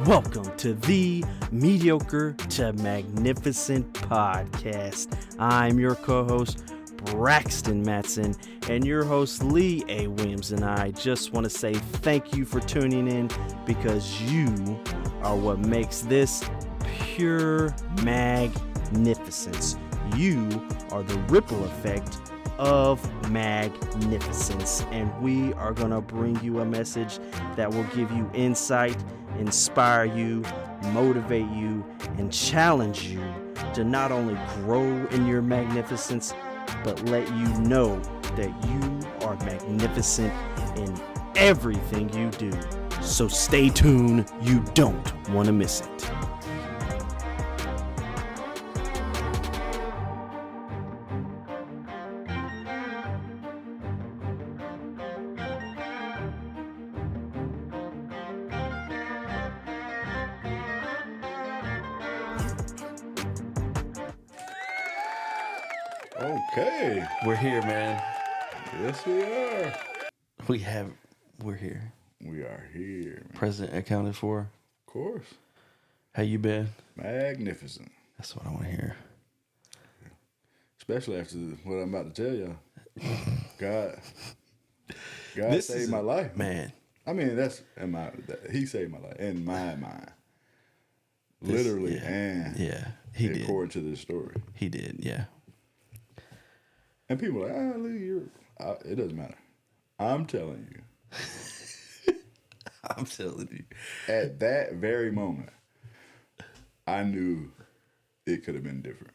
Welcome to the Mediocre to Magnificent podcast. I'm your co-host, Braxton Matson, and your host, Lee A. Williams, and I just want to say thank you for tuning in because you are what makes this pure magnificence. You are the ripple effect of magnificence, and we are going to bring you a message that will give you insight, inspire you, motivate you, and challenge you to not only grow in your magnificence, but let you know that you are magnificent in everything you do. So stay tuned, you don't want to miss it. Okay. We're here, man. Yes, we are. We're here. We are here, man. President accounted for. Of course. How you been? Magnificent. That's what I want to hear. Especially after what I'm about to tell you. God This saved is my life. Man. I mean, he saved my life in my mind. Literally, and he did. according to this story. He did, yeah. And people are like, Lee, it doesn't matter. I'm telling you. I'm telling you. At that very moment, I knew it could have been different.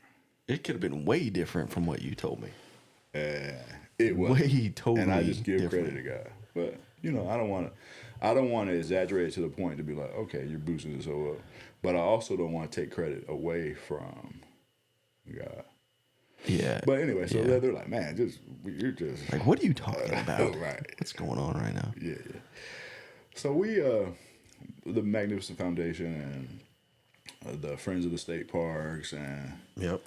It could have been way different from what you told me. It was way totally and I just give different. credit to God. But I don't want to exaggerate it to the point to be like, okay, you're boosting this so up. But I also don't want to take credit away from God. Yeah. But anyway, so they're like, man, you're just like, what are you talking about? Right. What's going on right now? Yeah. So we, the Magnificent Foundation and the Friends of the State Parks and Yep.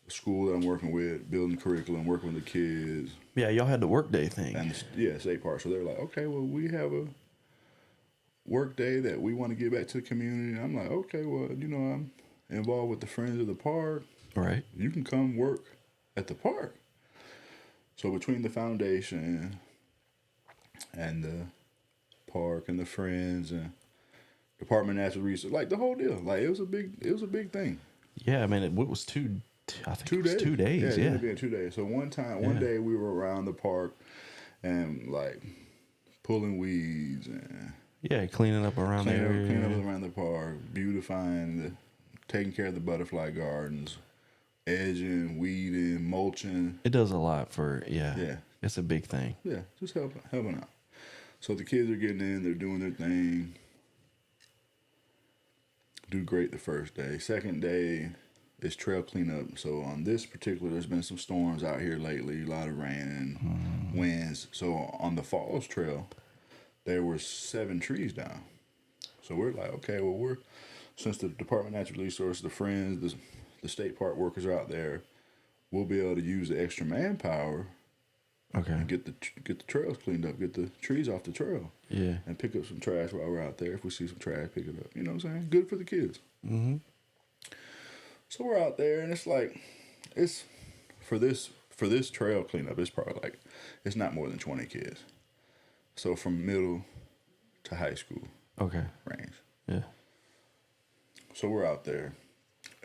the school that I'm working with, building curriculum, working with the kids. Yeah, y'all had the workday thing. And state park. So they're like, okay, well, we have a work day that we want to give back to the community. And I'm like, okay, well, I'm involved with the Friends of the Park. Right. You can come work at the park. So between the foundation and the park and the Friends and Department of Natural Resources, like the whole deal, like it was a big thing. Yeah, I mean, it was 2 I think 2 it was days. 2 days. Yeah, it Yeah. ended up being 2 days. So one day we were around the park and like pulling weeds and Cleaning up around the area. cleaning up around the park, beautifying, taking care of the butterfly gardens, edging, weeding, mulching. It does a lot for Yeah. It's a big thing. Yeah, just helping out. So the kids are getting in, they're doing their thing. Do great the first day. Second day is trail cleanup. So on this particular, there's been some storms out here lately, a lot of rain and winds. So on the Falls Trail, there were 7 trees down. So we're like, okay, well, since the Department of Natural Resources, the Friends, the state park workers are out there, we'll be able to use the extra manpower. Okay. And get the trails cleaned up, get the trees off the trail. Yeah. And pick up some trash while we're out there. If we see some trash, pick it up. You know what I'm saying? Good for the kids. Mm-hmm. So we're out there, and it's like, it's for this trail cleanup, it's probably like, it's not more than 20 kids. So from middle to high school. Okay. Range. Yeah. So we're out there,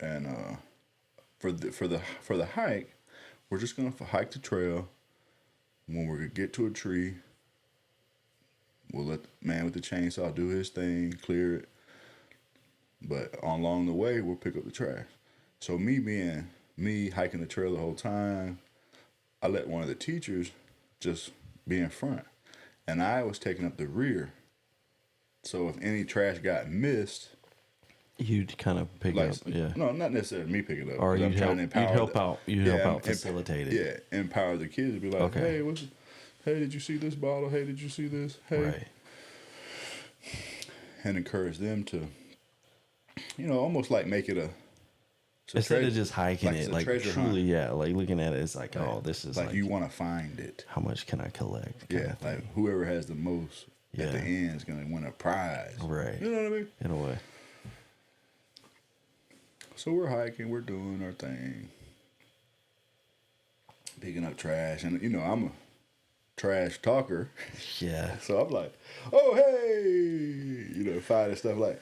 and for the hike, we're just gonna hike the trail. When we get to a tree, we'll let the man with the chainsaw do his thing, clear it. But along the way, we'll pick up the trash. So me hiking the trail the whole time, I let one of the teachers just be in front. And I was taking up the rear. So if any trash got missed, You'd kind of pick up, yeah. No, not necessarily me pick it up. Or you'd help Yeah, facilitate it. Yeah, empower the kids to be like, Okay. hey, did you see this bottle? Hey, did you see this? Hey. Right. And encourage them to, almost like make it instead of just hiking it, like truly, hunt. like looking at it, it's like, oh, this is like you want to find it. how much can I collect? Yeah, like whoever has the most at the end is gonna win a prize. Right. You know what I mean? In a way. So we're hiking, we're doing our thing, picking up trash, and I'm a trash talker. Yeah. So I'm like, oh hey, finding stuff like,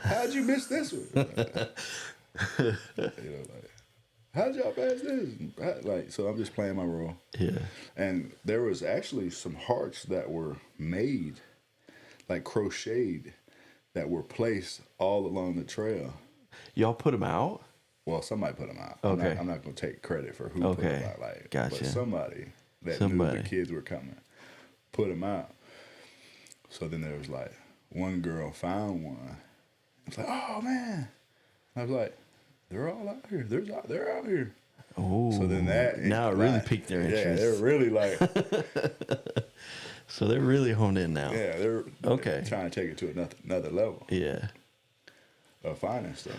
how'd you miss this one? Like, how'd y'all pass this? Like, so I'm just playing my role. Yeah. And there was actually some hearts that were made, like crocheted, that were placed all along the trail. Y'all put them out? Well, somebody put them out. Okay. I'm not going to take credit for who put them out. Like, Gotcha. But somebody that knew the kids were coming put them out. So then there was like, one girl found one. It's like, oh man. I was like, they're all out here. They're out here. Oh. So then now it really piqued their interest. Yeah, they're really like. So they're really honed in now. Yeah, they're trying to take it to another level. Yeah. Of finding stuff.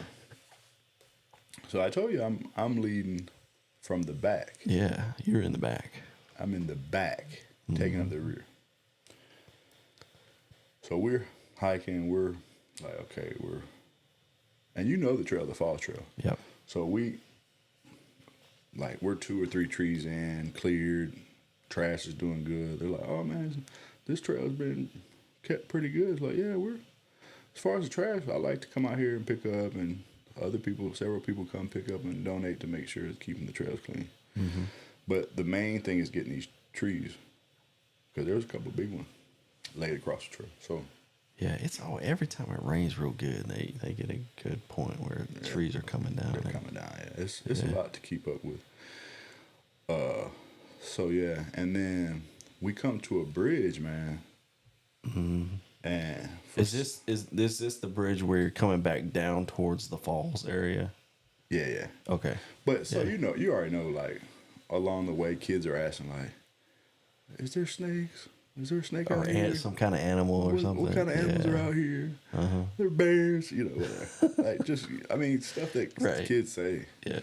So I told you I'm leading from the back. Yeah, you're in the back. I'm in the back, taking up the rear. So we're hiking. We're like, okay, and the trail, the Falls Trail. Yep. So we're 2 or 3 trees in, cleared. Trash is doing good. They're like, oh man, this trail has been kept pretty good. It's like, yeah, as far as the trash, I like to come out here and pick up, and several people come pick up and donate to make sure it's keeping the trails clean. Mm-hmm. But the main thing is getting these trees, because there's a couple of big ones laid across the trail. So yeah, every time it rains real good, they get a good point where the trees are coming down. They're coming down. Yeah, it's a lot to keep up with. So yeah, and then we come to a bridge, man. Mm-hmm. And is this the bridge where you're coming back down towards the falls area? Yeah. Okay. But so you already know, like, along the way, kids are asking, like, is there snakes? Is there a snake out here? Or some kind of animal or something? What kind of animals are out here? Uh-huh. They're bears, whatever. Like, stuff that kids say. Yeah.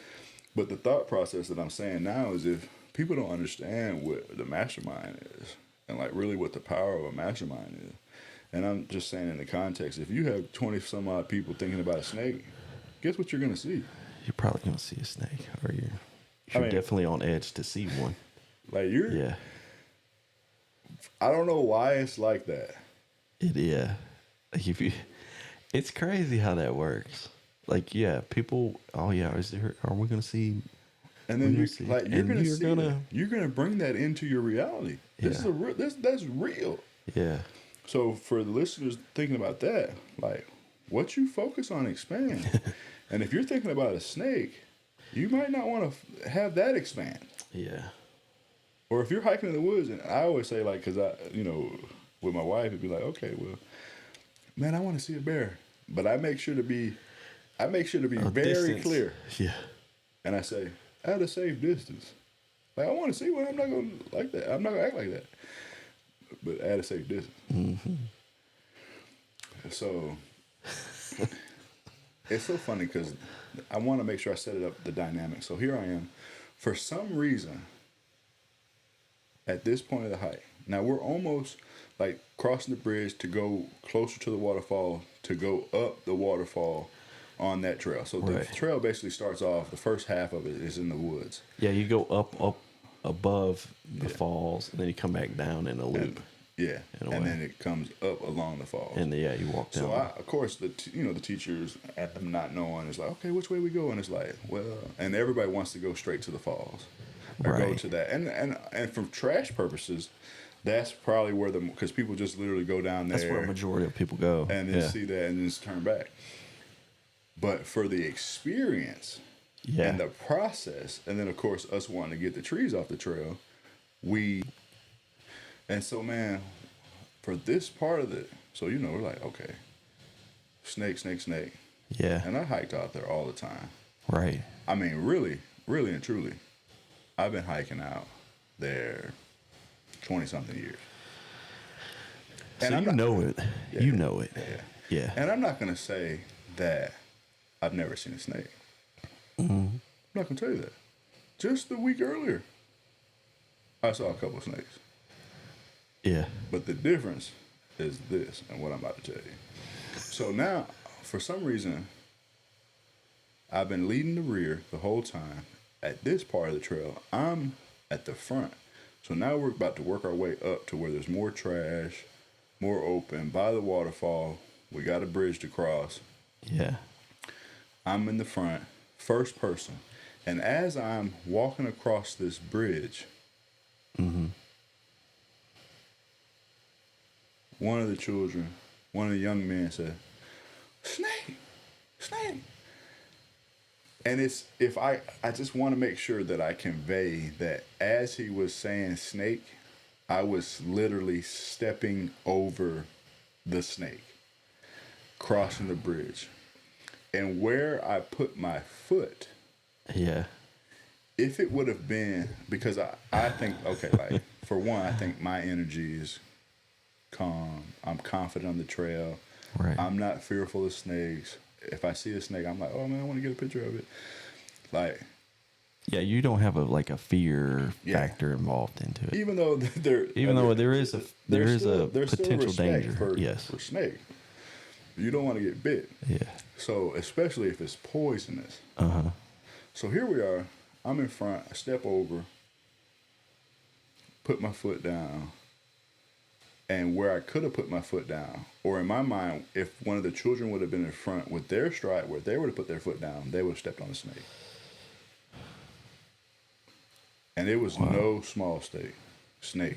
But the thought process that I'm saying now is, if people don't understand what the mastermind is, and like really what the power of a mastermind is, and I'm just saying in the context, if you have 20 some odd people thinking about a snake, guess what you're going to see? You're probably going to see a snake, or you're definitely on edge to see one. Like yeah. I don't know why it's like that. Like it's crazy how that works. Like, yeah, people. Oh yeah, are we going to see? And then you're gonna bring that into your reality. This is that's real. Yeah. So for the listeners thinking about that, like, what you focus on expand. And if you're thinking about a snake, you might not want to have that expand. Yeah. Or if you're hiking in the woods, and I always say, like, because with my wife, it'd be like, okay, well, man, I want to see a bear, but I make sure to be very clear. Yeah. And I say, at a safe distance. Like, I want to see one. I'm not going to like that. I'm not going to act like that. But at a safe distance. Mm-hmm. So, it's so funny because I want to make sure I set it up, the dynamic. So here I am. For some reason, at this point of the hike, now we're almost like crossing the bridge to go closer to the waterfall, to go up the waterfall on that trail. So the trail basically starts off, the first half of it is in the woods. Yeah, you go up above the falls, and then you come back down in a loop. And then it comes up along the falls. And you walk down. So of course, the teachers, at them not knowing, is like, okay, which way we go? And it's like, well, and everybody wants to go straight to the falls, or go to that. And for trash purposes, that's probably where because people just literally go down there. That's where a majority of people go, and then see that and just turn back. But for the experience and the process, and then, of course, us wanting to get the trees off the trail, and so, man, for this part of it, so, we're like, okay, snake. Yeah. And I hiked out there all the time. Right. I mean, really, really and truly, I've been hiking out there 20-something years. So and you know it. Yeah, you know it. Yeah. And I'm not going to say that I've never seen a snake. Mm-hmm. I'm not going to tell you that. Just the week earlier, I saw a couple of snakes. Yeah. But the difference is this and what I'm about to tell you. So now, for some reason, I've been leading the rear the whole time. At this part of the trail, I'm at the front. So now we're about to work our way up to where there's more trash, more open, by the waterfall. We got a bridge to cross. Yeah. I'm in the front, first person. And as I'm walking across this bridge, one of the children, one of the young men said, "Snake, snake." And I just want to make sure that I convey that as he was saying snake, I was literally stepping over the snake, crossing the bridge. And where I put my foot, Yeah. if it would have been, because I think, okay, like, for one, I think my energy is calm. I'm confident on the trail. Right. I'm not fearful of snakes. If I see a snake, I'm like, oh man, I want to get a picture of it. Like, Yeah, you don't have a fear Yeah. factor involved into it. even though there is a there's potential respect danger. for, Yes. for snake. You don't want to get bit. Yeah. So especially if it's poisonous. Uh-huh. So here we are. I'm in front. I step over, put my foot down, and where I could have put my foot down, or in my mind, if one of the children would have been in front with their stride, where they would have put their foot down, they would have stepped on the snake. And it was no small snake.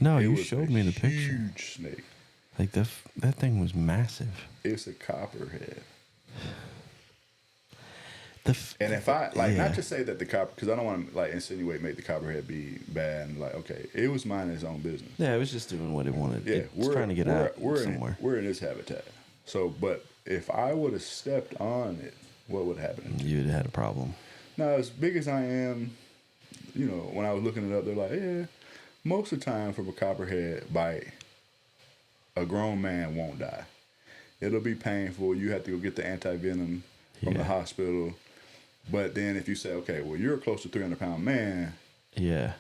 No, It you was showed a me the picture. Huge snake. Like that thing was massive. It's a copperhead. The And if I like, yeah. not to say that the copper, because I don't want to like insinuate make the copperhead be bad. And like, okay, it was minding its own business. Yeah, it was just doing what it wanted. Yeah, It's trying to get out somewhere. We're in its habitat. So, but if I would have stepped on it, what would happen? You'd have had a problem. Now, as big as I am, you know, when I was looking it up, they're like, yeah, most of the time from a copperhead bite, a grown man won't die. It'll be painful. You have to go get the anti-venom from the hospital. But then if you say, okay, well, you're a close to 300-pound man, Yeah.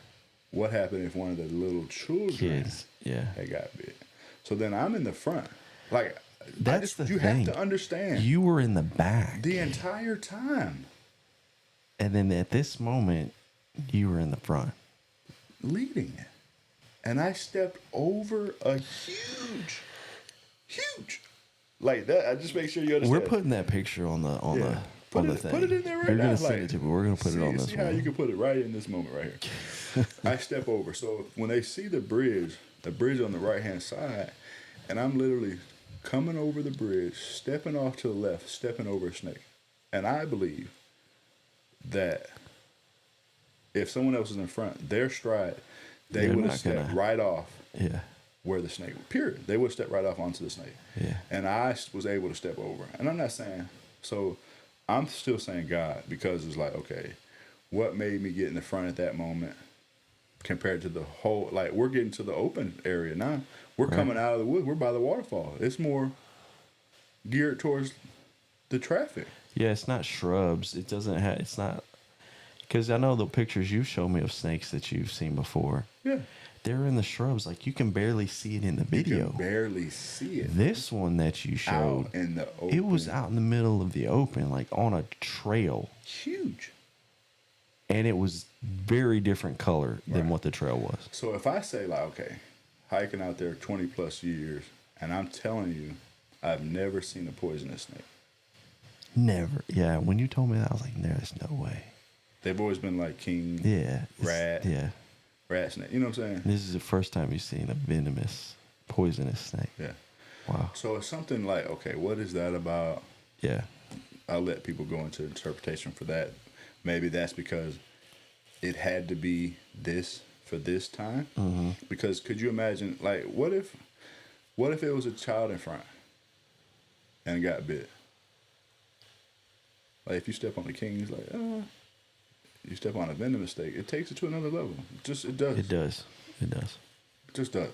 what happened if one of the little children Kids. Yeah. had got bit? So then I'm in the front. Like, That's the you thing. have to understand. You were in the back. The entire time. And then at this moment, you were in the front. Leading it. And I stepped over a huge, like that. I just make sure you understand. We're putting that picture on the Yeah. on the Put thing. it in there right You're now. gonna send like, it to me. We're gonna put it on this See how one. you can put it right in this moment right here. I step over. So when they see the bridge on the right hand side, and I'm literally coming over the bridge, stepping off to the left, stepping over a snake. And I believe that if someone else is in front, their stride, they They're would have not stepped gonna- right off Yeah. where the snake, period. They would step right off onto the snake. Yeah. And I was able to step over. And I'm not saying, so I'm still saying God, because it's like, okay, what made me get in the front at that moment compared to the whole, like, we're getting to the open area now. We're coming out of the woods. We're by the waterfall. It's more geared towards the traffic. Yeah, it's not shrubs. It doesn't have. It's not because I know the pictures you show me of snakes that you've seen before. Yeah. They're in the shrubs. Like you can barely see it in the You video. can barely see it. This one that you showed, Out in the open. it was out in the middle of the open, like on a trail, Huge. and it was very different color than what the trail was. So if I say, like, okay, hiking out there 20 plus years, and I'm telling you, I've never seen a poisonous snake. Never. Yeah, when you told me that, I was like, there's no way. They've always been like king, Yeah. rat, Yeah. rat snake. You know what I'm saying? This is the first time you've seen a venomous, poisonous snake. Yeah. Wow. So it's something like, okay, what is that about? Yeah. I'll let people go into interpretation for that. Maybe that's because it had to be this for this time. Mm-hmm. Because could you imagine, like, what if it was a child in front and got bit? Like, if you step on the king, it's like, you step on a venomous snake, it takes it to another level. It does. It does. It does. It just does.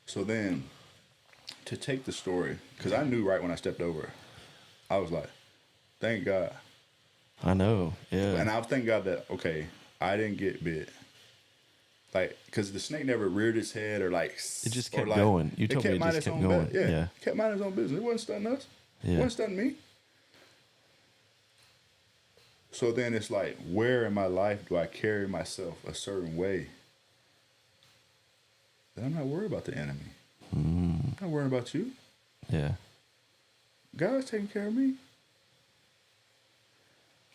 So then, to take the story, because I knew right when I stepped over, I was like, thank God. I know. Yeah. And I was thank God that, okay, I didn't get bit. Like, because the snake never reared its head or like. It just or kept like, going. You told me it minding just its kept own going. Yeah, it kept minding its own business. It wasn't stunning us. Yeah. It wasn't stunning me. So then it's like, where in my life do I carry myself a certain way that I'm not worried about the enemy? I'm not worried about you. Yeah. God's taking care of me.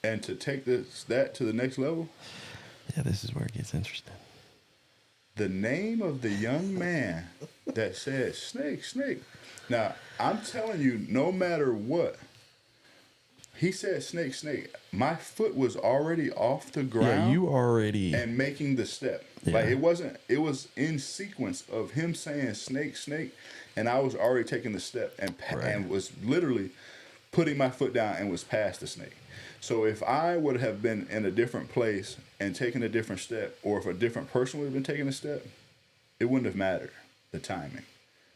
And to take that to the next level, Yeah, this is where it gets interesting. the name of the young man that said, snake, snake. Now, I'm telling you, no matter what, he said, snake, snake. My foot was already off the ground. Yeah, you already. And making the step. Yeah. Like, it was in sequence of him saying, snake, snake. And I was already taking the step and was literally putting my foot down and was past the snake. So if I would have been in a different place and taken a different step, or if a different person would have been taking a step, it wouldn't have mattered, the timing.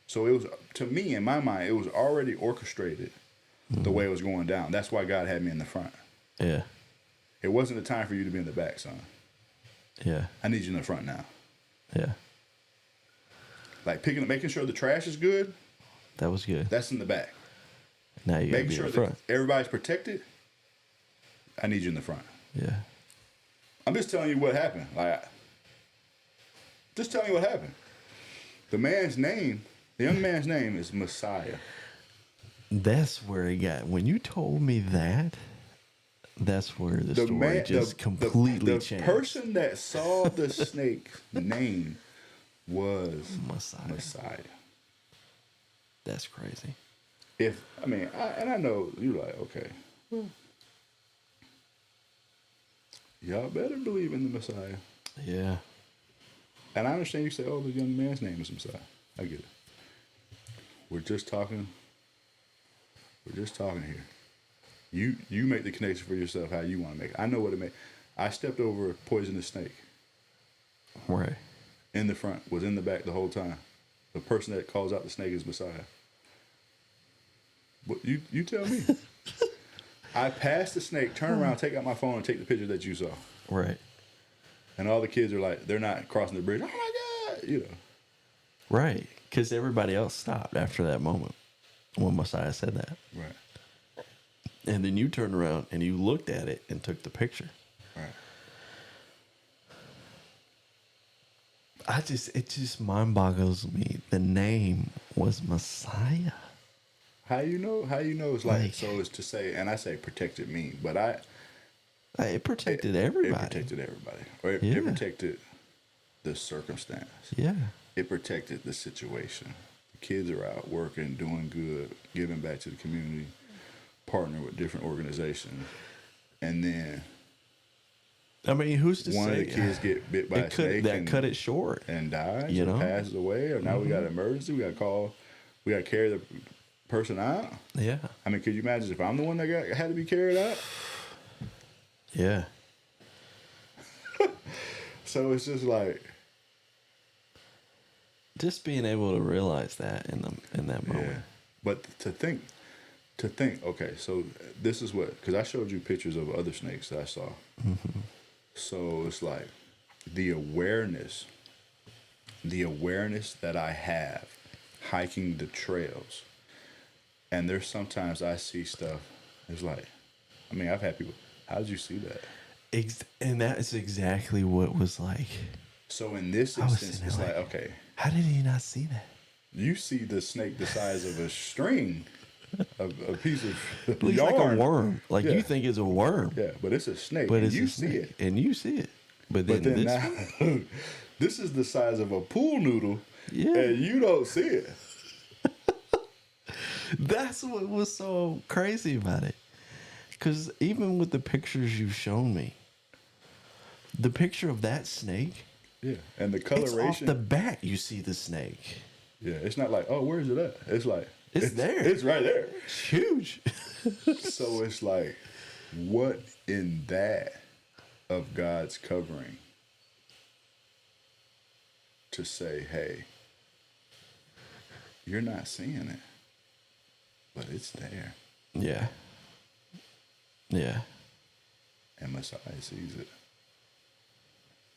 So it was, to me, in my mind, it was already orchestrated the way it was going down. That's why God had me in the front. Yeah. It wasn't the time for you to be in the back, son. Yeah. I need you in the front now. Yeah. Like making sure the trash is good. That was good. That's in the back. Now you gotta Making be sure in the front. that everybody's protected. I need you in the front. Yeah. I'm just telling you what happened. Like, just telling you what happened. The young man's name is Messiah. That's where it got. When you told me that, that's where the story just completely changed. The person that saw the snake name was Messiah. That's crazy. I know you're like, okay, well, y'all better believe in the Messiah. Yeah. And I understand you say, oh, the young man's name is Messiah. I get it. We're just talking here. You make the connection for yourself how you want to make it. I know what it made. I stepped over a poisonous snake. Right. In the front, was in the back the whole time. The person that calls out the snake is Messiah. But you tell me. I passed the snake, turn around, take out my phone, and take the picture that you saw. Right. And all the kids are like, they're not crossing the bridge. Oh my God, you know. Right. Because everybody else stopped after that moment when Messiah said that. Right. And then you turned around and you looked at it and took the picture. Right. It just mind boggles me. The name was Messiah. How you know it's like so it's to say, and I say protected me, but it protected everybody. It protected everybody. Or it protected the circumstance. Yeah. It protected the situation. The kids are out working, doing good, giving back to the community, partnering with different organizations. And then who's to say? One of the kids get bit by a snake. That cut it short. And dies, you know? Passes away. Or now we got an emergency. We got to carry the person out. Yeah. Could you imagine if I'm the one that had to be carried out? Yeah. So it's just like, just being able to realize that in that moment. Yeah. But to think, okay, so this is because I showed you pictures of other snakes that I saw. Mm-hmm. So it's like the awareness that I have hiking the trails. And there's sometimes I see stuff, it's like, I've had people, how did you see that? And that is exactly what was like. So in this instance, it's like, okay. How did he not see that? You see the snake the size of a string, a piece of yarn. Like a worm. You think it's a worm. Yeah, but it's a snake. But and you see it. And you see it. But then this this is the size of a pool noodle, and you don't see it. That's what was so crazy about it. Because even with the pictures you've shown me, the picture of that snake, yeah, and the coloration, it's off the bat you see the snake. Yeah, it's not like, oh, where's it at? It's like it's there. It's right there. It's huge. So it's like, what in that of God's covering to say, hey, you're not seeing it, but it's there. Yeah. Yeah. And Messiah sees it.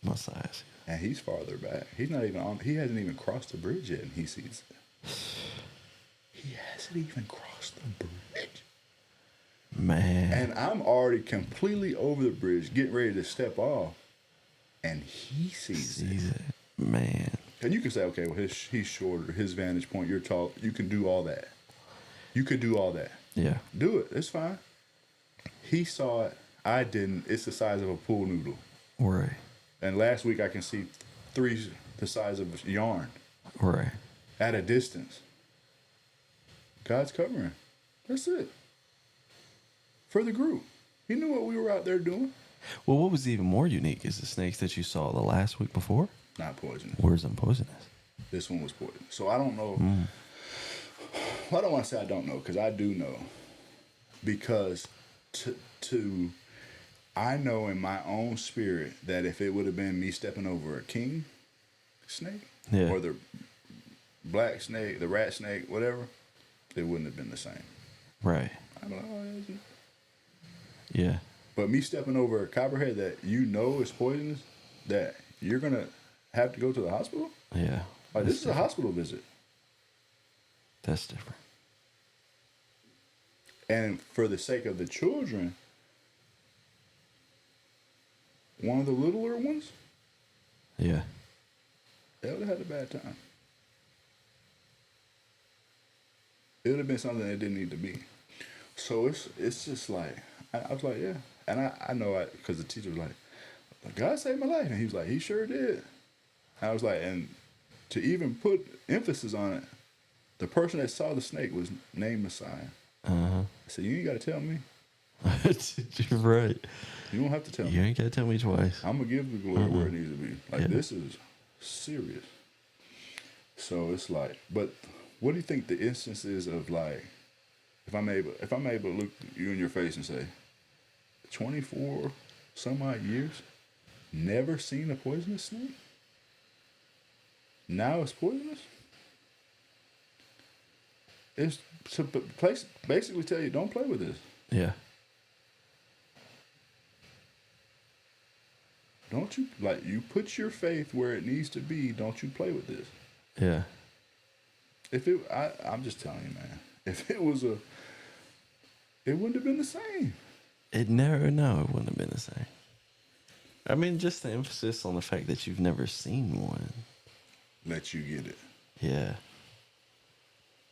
Messiah. And he's farther back. He's not even on. He hasn't even crossed the bridge yet, and he sees it. He hasn't even crossed the bridge. Man. And I'm already completely over the bridge, getting ready to step off, and he sees it. Man. And you can say, okay, well, he's shorter. His vantage point, you're tall. You can do all that. You could do all that. Yeah. Do it. It's fine. He saw it. I didn't. It's the size of a pool noodle. Right. And last week I can see 3 the size of yarn. Right. At a distance. God's covering. That's it. For the group. He knew what we were out there doing. Well, what was even more unique is the snakes that you saw the last week before. Not poisonous. Where's them poisonous? This one was poisonous. So I don't know. Well, I don't want to say I don't know, because I do know. Because I know in my own spirit that if it would have been me stepping over a king snake, Yeah. or the black snake, the rat snake, whatever, it wouldn't have been the same. Right. I'm like, oh, that's it. Yeah. But me stepping over a copperhead that you know is poisonous, that you're going to have to go to the hospital? Yeah. Like, this is a hospital visit. That's different. And for the sake of the children, one of the littler ones, Yeah. they would have had a bad time. It would have been something that didn't need to be. So it's just like, I was like, yeah. And I know, because the teacher was like, God saved my life. And he was like, he sure did. And I was like, and to even put emphasis on it, the person that saw the snake was named Messiah. Uh-huh. I said, you ain't got to tell me. You're right. You don't have to tell me. You ain't got to tell me twice. I'm going to give the glory where it needs to be. Like, Yeah. this is serious. So it's like, but what do you think the instance is of, like, if I'm able to look you in your face and say, 24 some odd years, never seen a poisonous snake? Now it's poisonous? It's to basically tell you, don't play with this. Yeah. Don't you, like, you put your faith where it needs to be, don't you play with this. Yeah. I'm just telling you, man, if it was it wouldn't have been the same. It wouldn't have been the same. I mean, just the emphasis on the fact that you've never seen one. Let you get it. Yeah.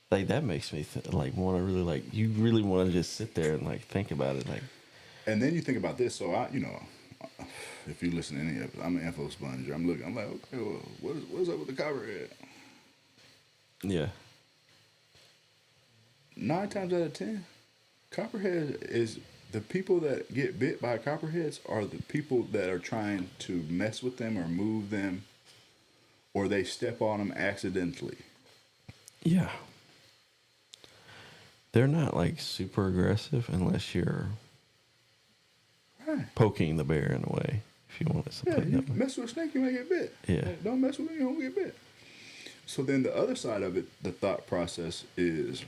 Like, that makes me want to really, like, you really want to just sit there and, like, think about it. Like, And then you think about this. So if you listen to any of it, I'm an info sponge. I'm like, okay, well, what's up with the copperhead? yeah. 9 times out of 10, copperhead is the people that get bit by copperheads are the people that are trying to mess with them or move them, or they step on them accidentally. Yeah. They're not, like, super aggressive unless you're Right. poking the bear in a way, if you want to Yeah, put it you that way. mess with a snake, you might get bit. Yeah. Like, don't mess with it, you don't get bit. So then the other side of it, the thought process is,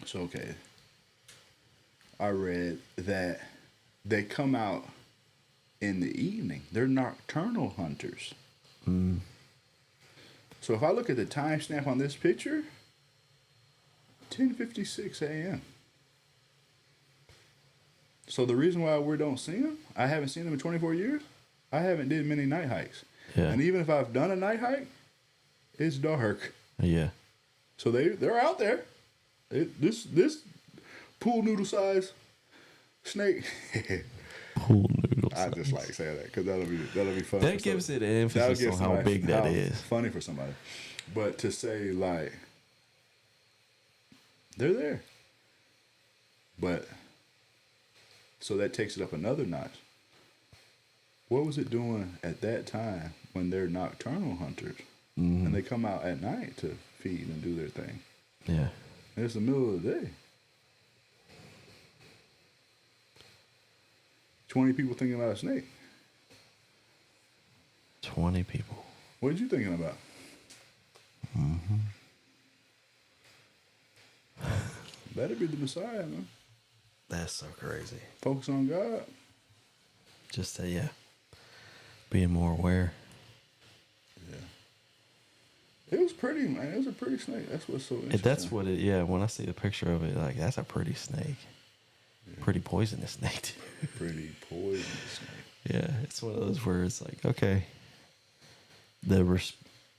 so okay, I read that they come out in the evening. They're nocturnal hunters. So if I look at the timestamp on this picture, 10:56 a.m. So the reason why we don't see them, I haven't seen them in 24 years, I haven't did many night hikes. Yeah. And even if I've done a night hike, it's dark. Yeah. So they're out there. This pool noodle size snake. Pool noodles. I just like saying that because that'll be fun. That gives it an emphasis on how big that is. Funny for somebody, but to say like they're there, but so that takes it up another notch. What was it doing at that time when they're nocturnal hunters and they come out at night to feed and do their thing? Yeah. And it's the middle of the day. 20 people thinking about a snake. 20 people. What you thinking about? Better be the Messiah, man. That's so crazy. Focus on God. Just say, yeah. Being more aware. It was pretty, man. It was a pretty snake. That's what's so interesting. That's what it. Yeah, when I see the picture of it, like that's a pretty snake. Yeah. Pretty poisonous snake. Too. Pretty poisonous snake. Yeah, it's one of those where it's like, okay,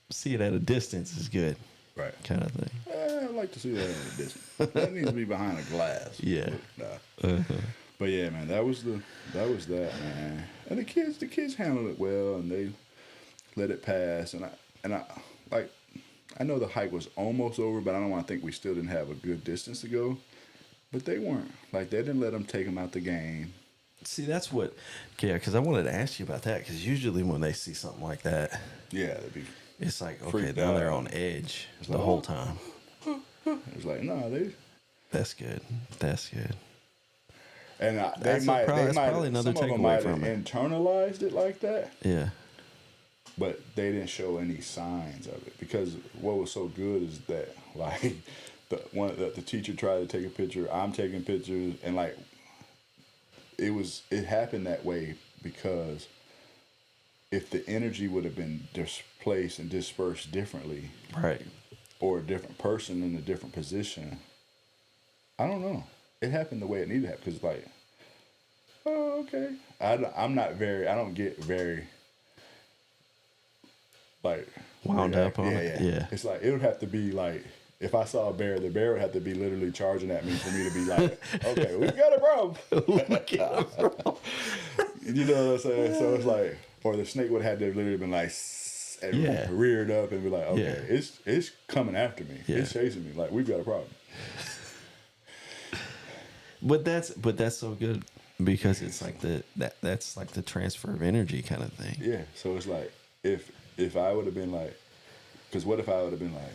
see it at a distance is good, right? Kind of thing. I'd like to see that at a distance. That needs to be behind a glass. Yeah. But yeah, man, that was that, man. And the kids handled it well, and they let it pass. And I like. I know the hike was almost over, but I don't want to think we still didn't have a good distance to go. But they weren't. Like, they didn't let them take them out the game. See, that's what... Yeah, because I wanted to ask you about that, because usually when they see something like that... Yeah, they'd be... It's like, okay, now they're on edge the whole time. It's like, no, they... That's good. That's good. And that's probably another some of them takeaway might from have it. Internalized it like that. Yeah. But they didn't show any signs of it, because what was so good is that, like, the teacher tried to take a picture, I'm taking pictures, and like it happened that way because if the energy would have been displaced and dispersed differently, right, or a different person in a different position, I don't know. It happened the way it needed to happen, because like, oh, okay, I don't get very like wound up on it. Yeah. It's like, it would have to be like, if I saw a bear, the bear would have to be literally charging at me for me to be like, okay, we got a problem. You know what I'm saying? So it's like, or the snake would have had to literally been like, and reared up and be like, okay, it's coming after me. Yeah. It's chasing me. Like, we've got a problem. But that's so good, because it's like that's like the transfer of energy kind of thing. Yeah. So it's like, if I would have been like, because what if I would have been like,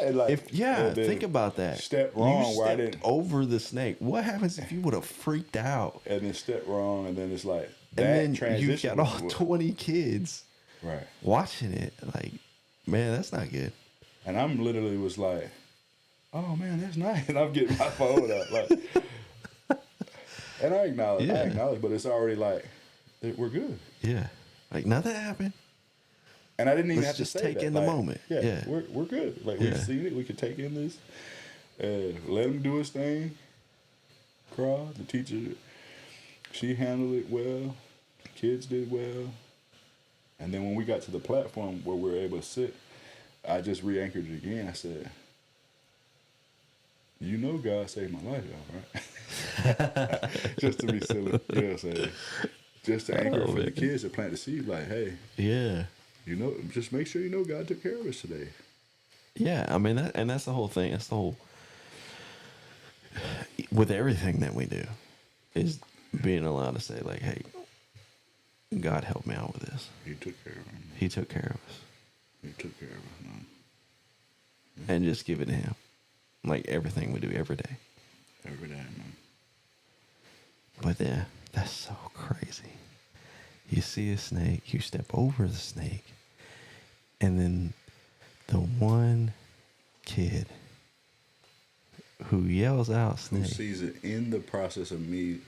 and like, think about that. Step wrong you where I stepped didn't over the snake. What happens if you would have freaked out? And then step wrong, and then it's like that and then transition. You got all 20 kids right watching it. Like, man, that's not good. And I'm literally was like, oh man, that's nice. And I'm getting my phone up, like, and I acknowledge, but it's already like, we're good. Yeah, like nothing happened. And I didn't even have just to say take that. in the moment. Yeah. We're good. Like, we've seen it. We could take in this. Let him do his thing. Crawl. The teacher, she handled it well. The kids did well. And then when we got to the platform where we were able to sit, I just re-anchored it again. I said, you know God saved my life, y'all, right? Just to be silly. You know what I'm saying? Just to anchor it for the kids to plant the seed. Like, hey. Yeah. You know, just make sure you know God took care of us today. Yeah, I mean, that's the whole thing. That's the whole, with everything that we do, is being allowed to say, like, hey, God helped me out with this. He took care of us. He took care of us. He took care of us, man. Yeah. And just give it to Him. Like everything we do every day. Every day, man. But yeah, that's so crazy. You see a snake, you step over the snake, and then the one kid who yells out snake, who sees it in the process of me,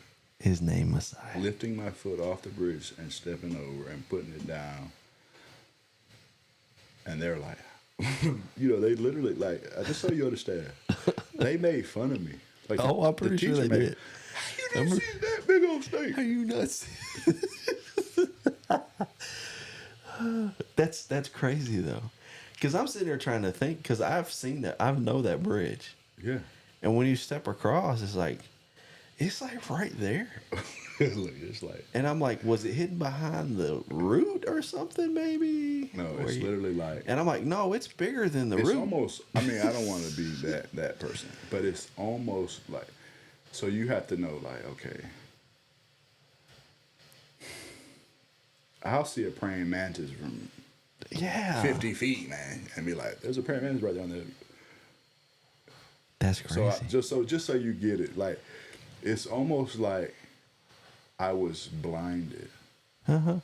his name Messiah, lifting my foot off the bridge and stepping over and putting it down, and they're like, you know, they literally, like, just so you understand, they made fun of me. Like, I'm pretty sure they did. How you not see that big old snake? How you not see? That's crazy though, because I'm sitting there trying to think, because I've seen that, I know that bridge. Yeah. And when you step across, it's like right there. It's like, and I'm like, was it hidden behind the root or something? Maybe. No, it's literally like. And I'm like, no, it's bigger than the root. It's almost. I mean, I don't want to be that person, but it's almost like. So you have to know, like, okay. I'll see a praying mantis from 50 feet, man, and be like, "There's a praying mantis right down there." That's crazy. Just so you get it, like, it's almost like I was blinded. But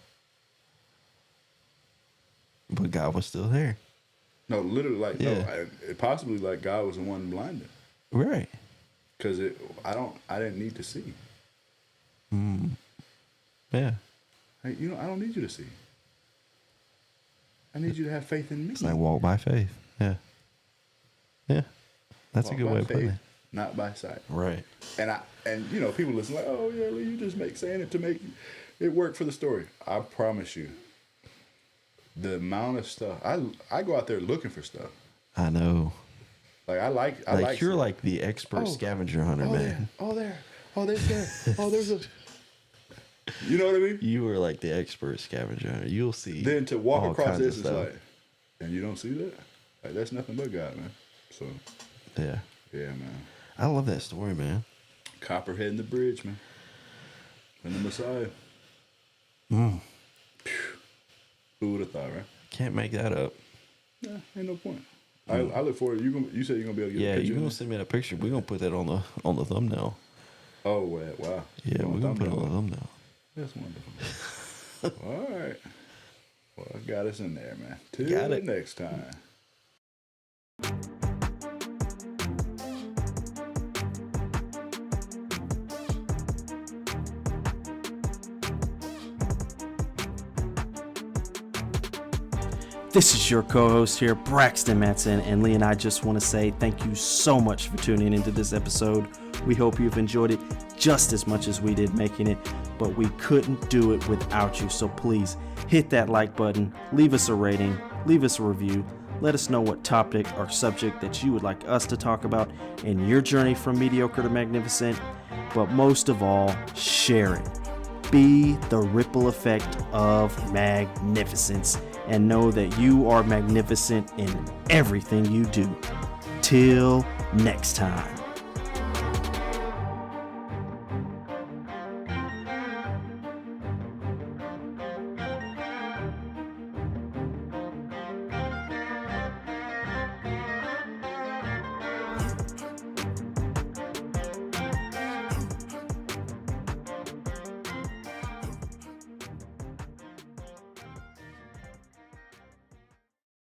God was still there. No, literally, like, possibly like God was the one blinded. Right. Because I didn't need to see. Yeah. Like, you know, I don't need you to see. I need you to have faith in me. It's like walk by faith. Yeah. Yeah. That's Walk a good by way of putting faith, it. not by sight. Right. And you know, people listen like, oh yeah, you just make saying it to make it work for the story. I promise you, the amount of stuff I go out there looking for stuff. I know. Like I like you're like the expert scavenger hunter, man. There. Oh, there's there. Oh, there's a. You know what I mean? You are like the expert scavenger hunter. You'll see. Then to walk all across kinds of this is stuff. like, and you don't see that? Like that's nothing but God, man. So Yeah. yeah, man. I love that story, man. Copperhead and the bridge, man. And the Messiah. Mm. Who would have thought, right? Can't make that up. Yeah, ain't no point. I look forward. You said you're gonna be able to get a Yeah, picture. you're gonna send me that picture. We're gonna put that on the thumbnail. Oh wow. Yeah, we're gonna put it on the thumbnail. That's wonderful. All right. Well, I got us in there, man. Till Got it. next time. This is your co-host here, Braxton Matson, and Lee and I just want to say thank you so much for tuning into this episode. We hope you've enjoyed it just as much as we did making it, but we couldn't do it without you. So please hit that like button, leave us a rating, leave us a review. Let us know what topic or subject that you would like us to talk about in your journey from mediocre to magnificent. But most of all, share it. Be the ripple effect of magnificence and know that you are magnificent in everything you do. Till next time.